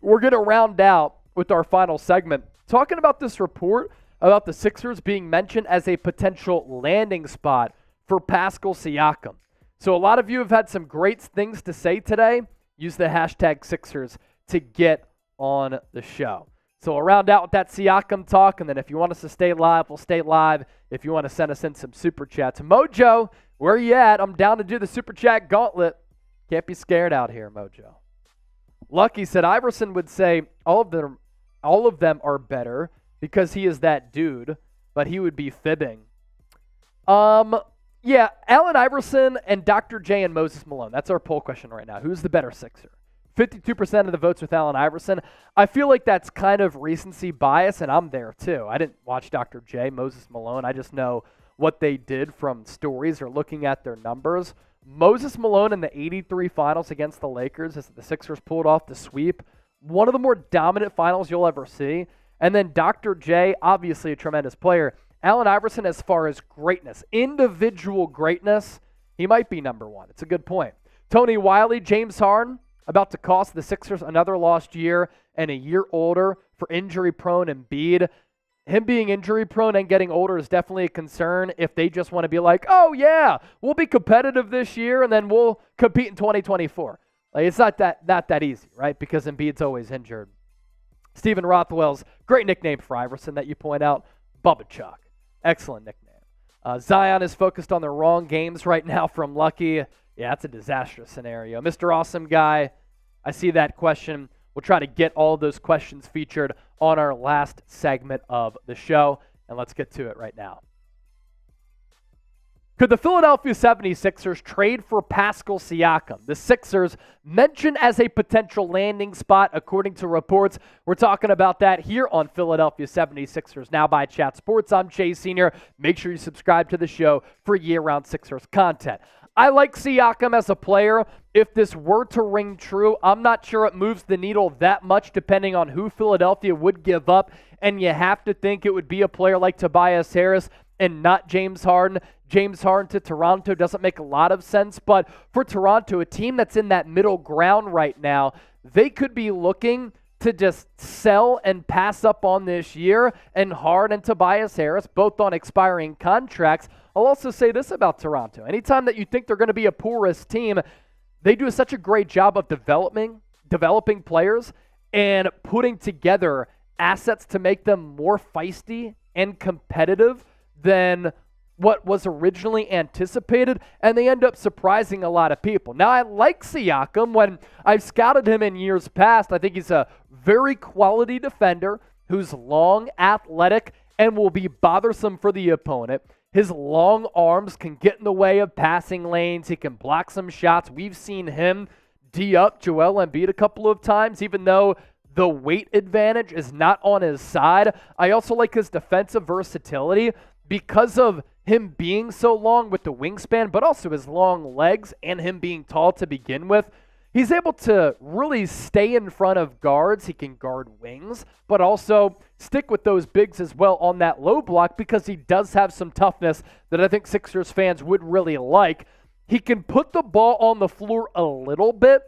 We're going to round out with our final segment, talking about this report about the Sixers being mentioned as a potential landing spot for Pascal Siakam. So a lot of you have had some great things to say today. Use the hashtag Sixers to get on the show. So we'll round out with that Siakam talk, and then if you want us to stay live, we'll stay live. If you want to send us in some super chats. Mojo, where you at? I'm down to do the super chat gauntlet. Can't be scared out here, Mojo. Lucky said Iverson would say all of them are better because he is that dude, but he would be fibbing. Yeah, Allen Iverson and Dr. J and Moses Malone. That's our poll question right now. Who's the better Sixer? 52% of the votes with Allen Iverson. I feel like that's kind of recency bias, and I'm there too. I didn't watch Dr. J, Moses Malone. I just know what they did from stories or looking at their numbers. Moses Malone in the 83 finals against the Lakers as the Sixers pulled off the sweep. One of the more dominant finals you'll ever see. And then Dr. J, obviously a tremendous player. Allen Iverson, as far as greatness, individual greatness, he might be number one. It's a good point. Tony Wiley, James Harden, about to cost the Sixers another lost year and a year older for injury-prone Embiid. Him being injury-prone and getting older is definitely a concern if they just want to be like, oh, yeah, we'll be competitive this year and then we'll compete in 2024. Like, it's not that easy, right? Because Embiid's always injured. Stephen Rothwell's great nickname for Iverson that you point out, Bubba Chuck. Excellent nickname. Zion is focused on the wrong games right now from Lucky. Yeah, that's a disastrous scenario. Mr. Awesome Guy, I see that question. We'll try to get all of those questions featured on our last segment of the show, and let's get to it right now. Could the Philadelphia 76ers trade for Pascal Siakam? The Sixers mentioned as a potential landing spot, according to reports. We're talking about that here on Philadelphia 76ers Now by Chat Sports. I'm Jay Sr. Make sure you subscribe to the show for year-round Sixers content. I like Siakam as a player. If this were to ring true, I'm not sure it moves the needle that much depending on who Philadelphia would give up, and you have to think it would be a player like Tobias Harris and not James Harden. James Harden to Toronto doesn't make a lot of sense, but for Toronto, a team that's in that middle ground right now, they could be looking to just sell and pass up on this year, and Harden and Tobias Harris, both on expiring contracts. I'll also say this about Toronto. Anytime that you think they're going to be a porous team, they do such a great job of developing players and putting together assets to make them more feisty and competitive than what was originally anticipated, and they end up surprising a lot of people. Now, I like Siakam. When I've scouted him in years past, I think he's a very quality defender who's long, athletic, and will be bothersome for the opponent. His long arms can get in the way of passing lanes. He can block some shots. We've seen him D-up Joel Embiid a couple of times, even though the weight advantage is not on his side. I also like his defensive versatility because of him being so long with the wingspan, but also his long legs and him being tall to begin with. He's able to really stay in front of guards. He can guard wings, but also stick with those bigs as well on that low block because he does have some toughness that I think Sixers fans would really like. He can put the ball on the floor a little bit,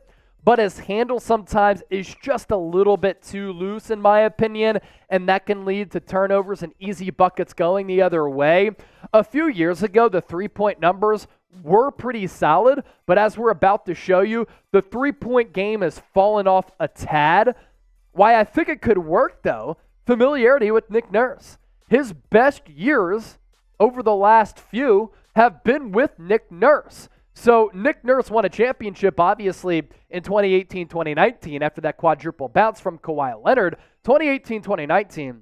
but his handle sometimes is just a little bit too loose, in my opinion, and that can lead to turnovers and easy buckets going the other way. A few years ago, the three-point numbers were pretty solid, but as we're about to show you, the three-point game has fallen off a tad. Why I think it could work, though, familiarity with Nick Nurse. His best years over the last few have been with Nick Nurse. So Nick Nurse won a championship, obviously, in 2018-2019 after that quadruple bounce from Kawhi Leonard. 2018-2019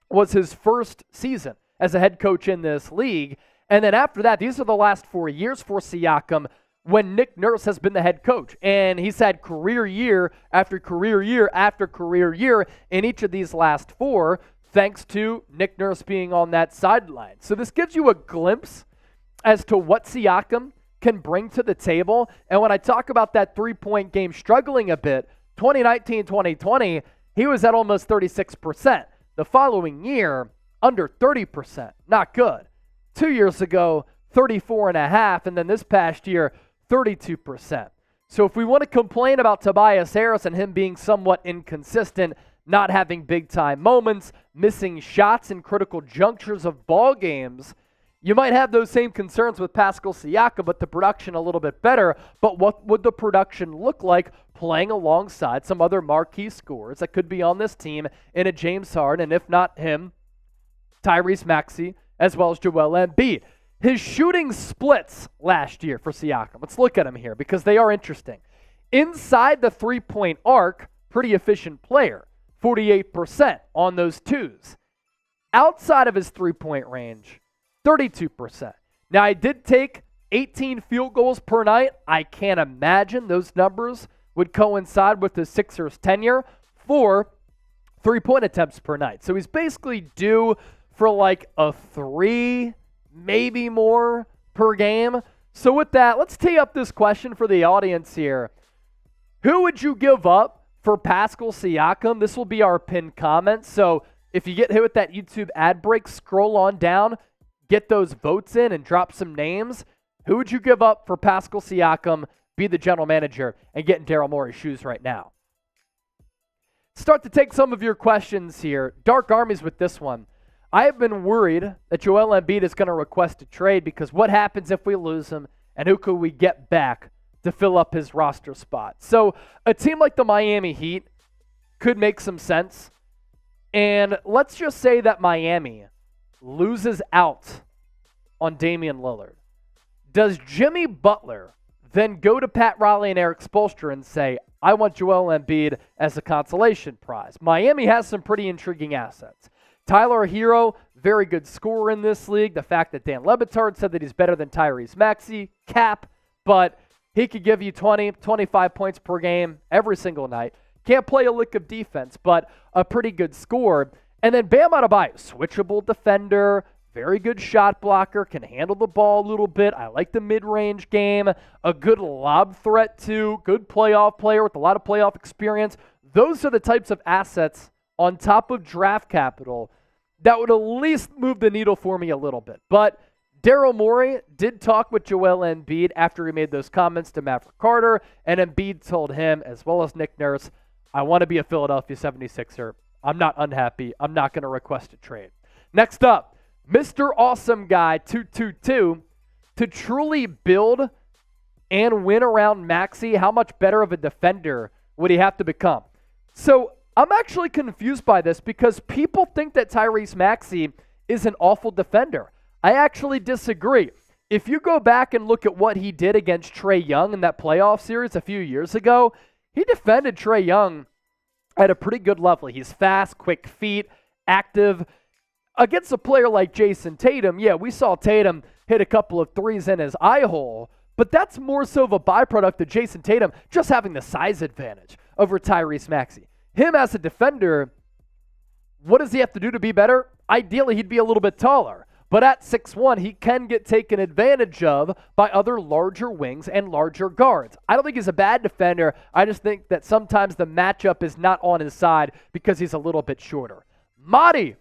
was his first season as a head coach in this league. And then after that, these are the last 4 years for Siakam when Nick Nurse has been the head coach. And he's had career year after career year after career year in each of these last four, thanks to Nick Nurse being on that sideline. So this gives you a glimpse as to what Siakam can bring to the table. And when I talk about that three-point game struggling a bit, 2019-2020, he was at almost 36%. The following year, under 30%. Not good. 2 years ago, 34.5%, and then this past year, 32%. So if we want to complain about Tobias Harris and him being somewhat inconsistent, not having big-time moments, missing shots in critical junctures of ball games, you might have those same concerns with Pascal Siakam, but the production a little bit better. But what would the production look like playing alongside some other marquee scorers that could be on this team in a James Harden, and if not him, Tyrese Maxey, as well as Joel Embiid? His shooting splits last year for Siakam. Let's look at them here because they are interesting. Inside the three-point arc, pretty efficient player, 48% on those twos. Outside of his three-point range, 32%. Now, I did take 18 field goals per night. I can't imagine those numbers would coincide with the Sixers' tenure for three-point attempts per night. So he's basically due for like a 3, maybe more per game. So with that, let's tee up this question for the audience here. Who would you give up for Pascal Siakam? This will be our pinned comment. So if you get hit with that YouTube ad break, scroll on down, get those votes in and drop some names. Who would you give up for Pascal Siakam be the general manager and get in Daryl Morey's shoes right now. Start to take some of your questions here. Dark Armies with this one. I have been worried that Joel Embiid is going to request a trade because what happens if we lose him, and who could we get back to fill up his roster spot? So a team like the Miami Heat could make some sense. And let's just say that Miami loses out on Damian Lillard. Does Jimmy Butler then go to Pat Riley and Eric Spoelstra and say, I want Joel Embiid as a consolation prize? Miami has some pretty intriguing assets. Tyler Hero, very good scorer in this league. The fact that Dan Le Batard said that he's better than Tyrese Maxey, cap, but he could give you 20, 25 points per game every single night. Can't play a lick of defense, but a pretty good score. And then Bam Adebayo, switchable defender, very good shot blocker, can handle the ball a little bit. I like the mid-range game. A good lob threat, too. Good playoff player with a lot of playoff experience. Those are the types of assets on top of draft capital that would at least move the needle for me a little bit. But Daryl Morey did talk with Joel Embiid after he made those comments to Maverick Carter, and Embiid told him, as well as Nick Nurse, I want to be a Philadelphia 76er. I'm not unhappy. I'm not going to request a trade. Next up, Mr. Awesome Guy 222. To truly build and win around Maxey, how much better of a defender would he have to become? So I'm actually confused by this because people think that Tyrese Maxey is an awful defender. I actually disagree. If you go back and look at what he did against Trae Young in that playoff series a few years ago, he defended Trae Young at a pretty good level. He's fast, quick feet, active. Against a player like Jason Tatum, yeah, we saw Tatum hit a couple of threes in his eye hole, but that's more so of a byproduct of Jason Tatum just having the size advantage over Tyrese Maxey. Him as a defender, what does he have to do to be better? Ideally, he'd be a little bit taller. But at 6'1", he can get taken advantage of by other larger wings and larger guards. I don't think he's a bad defender. I just think that sometimes the matchup is not on his side because he's a little bit shorter. Madi,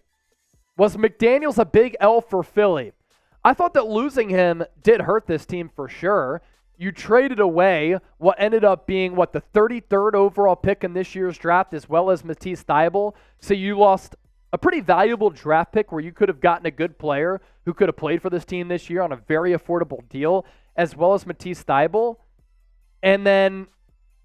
was McDaniels a big L for Philly? I thought that losing him did hurt this team for sure. You traded away what ended up being, the 33rd overall pick in this year's draft, as well as Matisse Thybulle. So you lost a pretty valuable draft pick where you could have gotten a good player who could have played for this team this year on a very affordable deal, as well as Matisse Thybulle. And then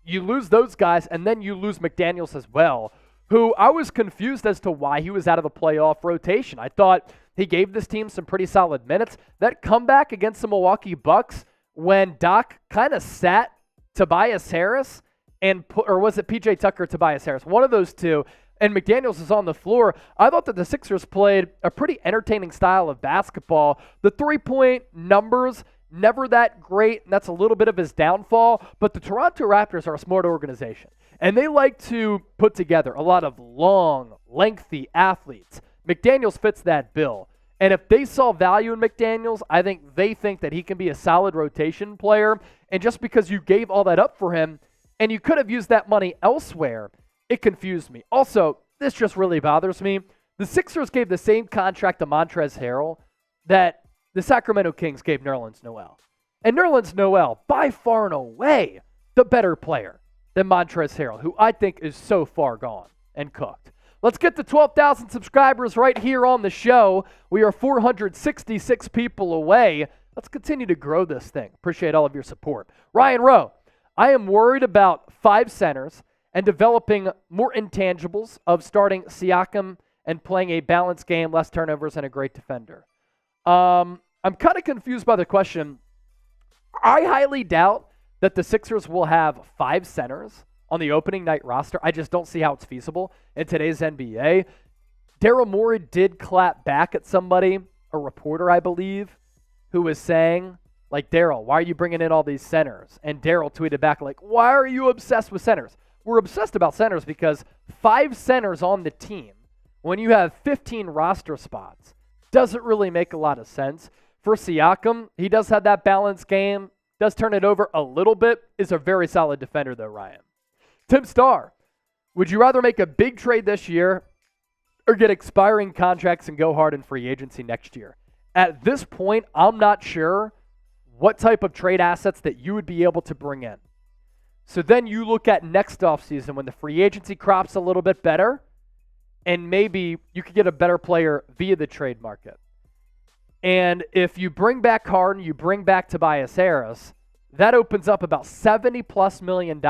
you lose those guys, and then you lose McDaniels as well, who I was confused as to why he was out of the playoff rotation. I thought he gave this team some pretty solid minutes. That comeback against the Milwaukee Bucks when Doc kind of sat Tobias Harris or was it PJ Tucker, Tobias Harris? One of those two. And McDaniels is on the floor. I thought that the Sixers played a pretty entertaining style of basketball. The three-point numbers, never that great, and that's a little bit of his downfall. But the Toronto Raptors are a smart organization, and they like to put together a lot of long, lengthy athletes. McDaniels fits that bill. And if they saw value in McDaniels, I think they think that he can be a solid rotation player. And just because you gave all that up for him, and you could have used that money elsewhere, it confused me. Also, this just really bothers me. The Sixers gave the same contract to Montrezl Harrell that the Sacramento Kings gave Nerlens Noel. And Nerlens Noel, by far and away, the better player than Montrezl Harrell, who I think is so far gone and cooked. Let's get to 12,000 subscribers right here on the show. We are 466 people away. Let's continue to grow this thing. Appreciate all of your support. Ryan Rowe, I am worried about 5 centers and developing more intangibles of starting Siakam and playing a balanced game, less turnovers, and a great defender. I'm kind of confused by the question. I highly doubt that the Sixers will have 5 centers on the opening night roster. I just don't see how it's feasible in today's NBA. Daryl Morey did clap back at somebody, a reporter, I believe, who was saying, Daryl, why are you bringing in all these centers? And Daryl tweeted back, why are you obsessed with centers? We're obsessed about centers because 5 centers on the team, when you have 15 roster spots, doesn't really make a lot of sense. For Siakam, he does have that balanced game, does turn it over a little bit, is a very solid defender though, Ryan. Tim Starr, would you rather make a big trade this year or get expiring contracts and go hard in free agency next year? At this point, I'm not sure what type of trade assets that you would be able to bring in. So then you look at next offseason when the free agency crop's a little bit better, and maybe you could get a better player via the trade market. And if you bring back Harden, you bring back Tobias Harris, that opens up about $70+ million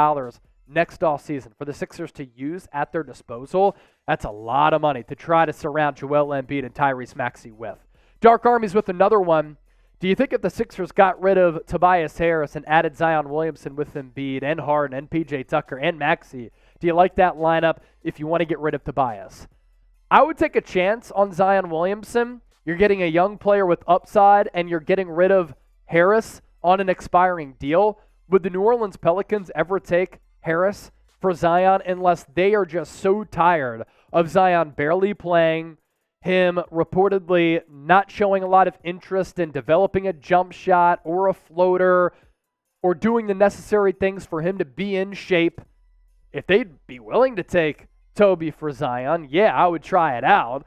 next offseason for the Sixers to use at their disposal. That's a lot of money to try to surround Joel Embiid and Tyrese Maxey with. Dark Army's with another one. Do you think if the Sixers got rid of Tobias Harris and added Zion Williamson with Embiid and Harden and PJ Tucker and Maxey, do you like that lineup if you want to get rid of Tobias? I would take a chance on Zion Williamson. You're getting a young player with upside, and you're getting rid of Harris on an expiring deal. Would the New Orleans Pelicans ever take Harris for Zion unless they are just so tired of Zion barely playing, him reportedly not showing a lot of interest in developing a jump shot or a floater or doing the necessary things for him to be in shape? If they'd be willing to take Toby for Zion, yeah, I would try it out.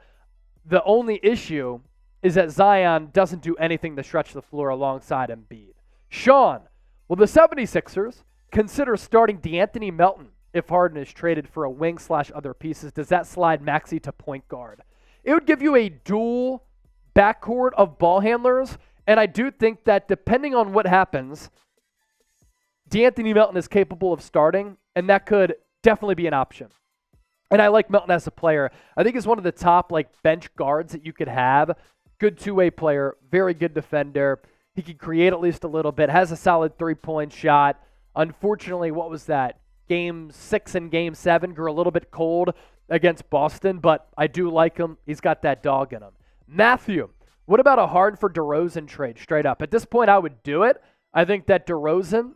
The only issue is that Zion doesn't do anything to stretch the floor alongside Embiid. Sean, will the 76ers consider starting DeAnthony Melton if Harden is traded for a wing/other pieces? Does that slide Maxey to point guard? It would give you a dual backcourt of ball handlers, and I do think that depending on what happens, DeAnthony Melton is capable of starting, and that could definitely be an option. And I like Melton as a player. I think he's one of the top bench guards that you could have. Good two-way player, very good defender. He can create at least a little bit, has a solid three-point shot. Unfortunately, what was that? Game 6 and Game 7 grew a little bit cold against Boston, but I do like him. He's got that dog in him. Matthew, what about a Harden for DeRozan trade straight up? At this point, I would do it. I think that DeRozan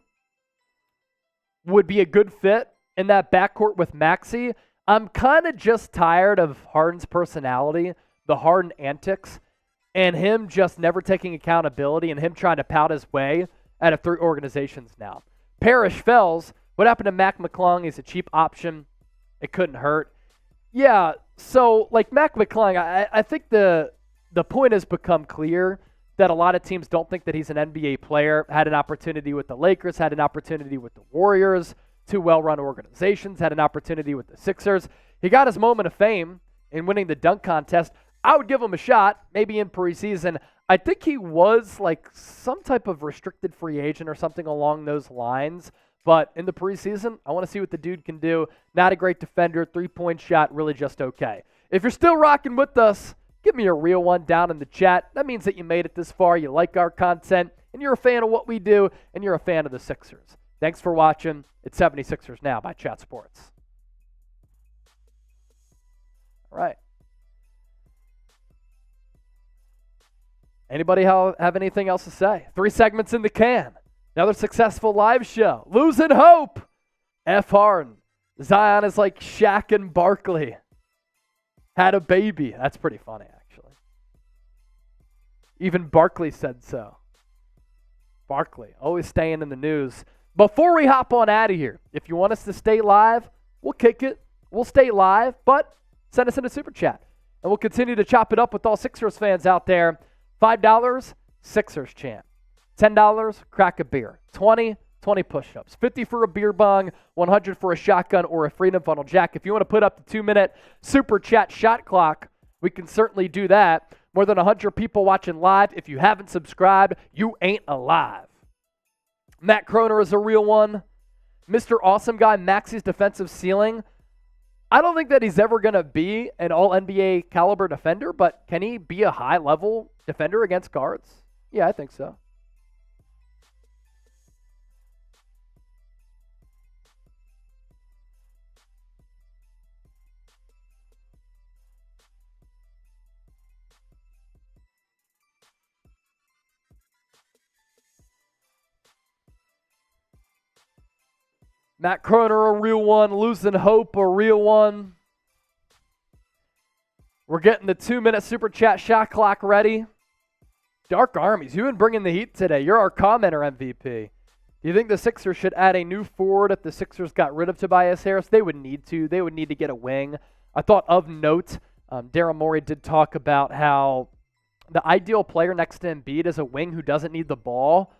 would be a good fit in that backcourt with Maxey. I'm kind of just tired of Harden's personality, the Harden antics, and him just never taking accountability and him trying to pout his way out of 3 organizations now. Parrish Fells, what happened to Mac McClung? He's a cheap option. It couldn't hurt. Yeah, so Mac McClung, I think the point has become clear that a lot of teams don't think that he's an NBA player. Had an opportunity with the Lakers, had an opportunity with the Warriors, 2 well-run organizations, had an opportunity with the Sixers. He got his moment of fame in winning the dunk contest. I would give him a shot, maybe in preseason. I think he was some type of restricted free agent or something along those lines. But in the preseason, I want to see what the dude can do. Not a great defender, 3-point shot, really just okay. If you're still rocking with us, give me a real one down in the chat. That means that you made it this far, you like our content, and you're a fan of what we do, and you're a fan of the Sixers. Thanks for watching. It's 76ers Now by Chat Sports. All right. Anybody have anything else to say? 3 segments in the can. Another successful live show. Losing hope. F. Harden. Zion is like Shaq and Barkley. Had a baby. That's pretty funny, actually. Even Barkley said so. Barkley, always staying in the news. Before we hop on out of here, if you want us to stay live, we'll kick it. We'll stay live, but send us in a super chat. And we'll continue to chop it up with all Sixers fans out there. $5, Sixers chant. $10, crack a beer. 20 push-ups. 50 for a beer bong, 100 for a shotgun or a Freedom Funnel Jack. If you want to put up the 2-minute super chat shot clock, we can certainly do that. More than 100 people watching live. If you haven't subscribed, you ain't alive. Matt Croner is a real one. Mr. Awesome Guy, Maxey's defensive ceiling. I don't think that he's ever going to be an all-NBA caliber defender, but can he be a high-level defender against guards? Yeah, I think so. Matt Croner, a real one. Losing hope, a real one. We're getting the 2-minute super chat shot clock ready. Dark Armies, you've been bringing the heat today. You're our commenter MVP. Do you think the Sixers should add a new forward if the Sixers got rid of Tobias Harris? They would need to. They would need to get a wing. I thought of note, Daryl Morey did talk about how the ideal player next to Embiid is a wing who doesn't need the ball.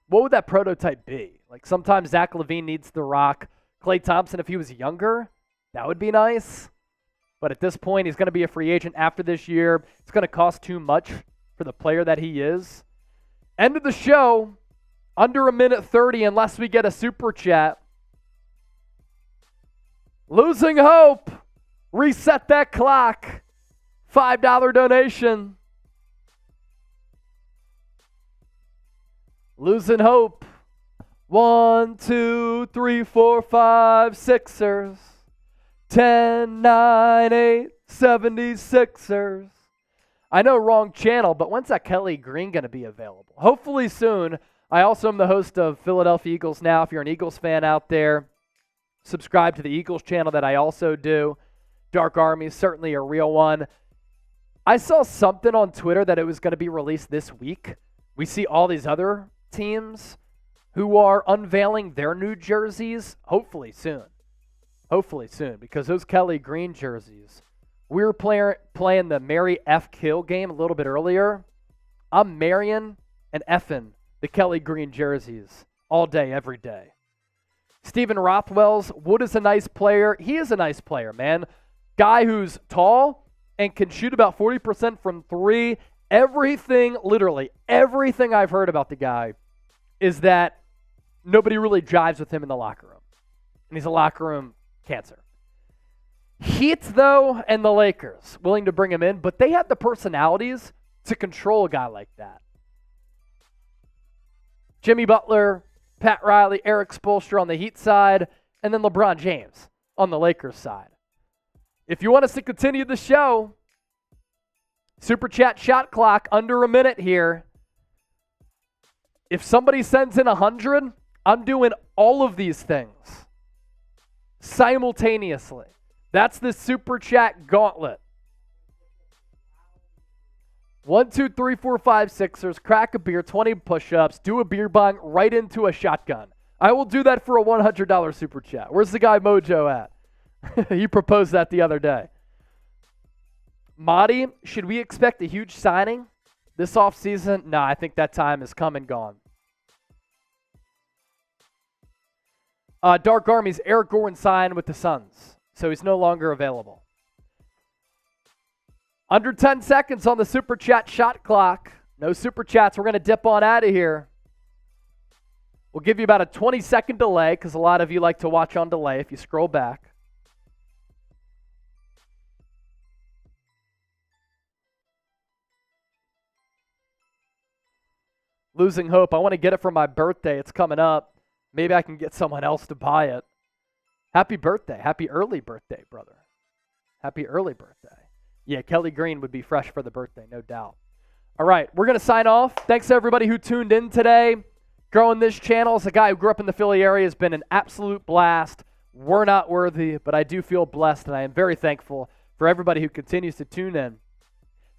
what would that prototype be? Like sometimes Zach LaVine needs the rock. Klay Thompson, if he was younger, that would be nice. But at this point, he's going to be a free agent after this year. It's going to cost too much for the player that he is. End of the show, under 1:30 unless we get a super chat. Losing hope. Reset that clock. $5 donation. Losing hope. 1, 2, 3, 4, 5, Sixers. 10, 9, 8, 76ers. I know, wrong channel, but when's that Kelly Green going to be available? Hopefully soon. I also am the host of Philadelphia Eagles Now. If you're an Eagles fan out there, subscribe to the Eagles channel that I also do. Dark Army is certainly a real one. I saw something on Twitter that it was going to be released this week. We see all these other teams who are unveiling their new jerseys, hopefully soon. Hopefully soon, because those Kelly Green jerseys, we were playing the Mary F. Kill game a little bit earlier. I'm marrying and effing the Kelly Green jerseys all day, every day. Stephen Rothwell's, Wood is a nice player. He is a nice player, man. Guy who's tall and can shoot about 40% from three. Everything, literally everything I've heard about the guy is that nobody really jives with him in the locker room. And he's a locker room cancer. Heat, though, and the Lakers, willing to bring him in, but they have the personalities to control a guy like that. Jimmy Butler, Pat Riley, Eric Spoelstra on the Heat side, and then LeBron James on the Lakers side. If you want us to continue the show, Super Chat shot clock, under a minute here. If somebody sends in 100, I'm doing all of these things simultaneously. That's the Super Chat gauntlet. 1, 2, 3, 4, 5, Sixers, crack a beer, 20 push-ups, do a beer bong right into a shotgun. I will do that for a $100 Super Chat. Where's the guy Mojo at? He proposed that the other day. Mahdi, should we expect a huge signing this offseason? No, I think that time is come and gone. Dark Army's Eric Gordon signed with the Suns, so he's no longer available. Under 10 seconds on the Super Chat shot clock. No Super Chats. We're going to dip on out of here. We'll give you about a 20-second delay because a lot of you like to watch on delay if you scroll back. Losing hope. I want to get it for my birthday. It's coming up. Maybe I can get someone else to buy it. Happy birthday. Happy early birthday, brother. Happy early birthday. Yeah, Kelly Green would be fresh for the birthday, no doubt. All right, we're going to sign off. Thanks to everybody who tuned in today. Growing this channel as a guy who grew up in the Philly area has been an absolute blast. We're not worthy, but I do feel blessed, and I am very thankful for everybody who continues to tune in.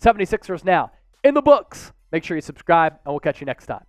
76ers now in the books. Make sure you subscribe, and we'll catch you next time.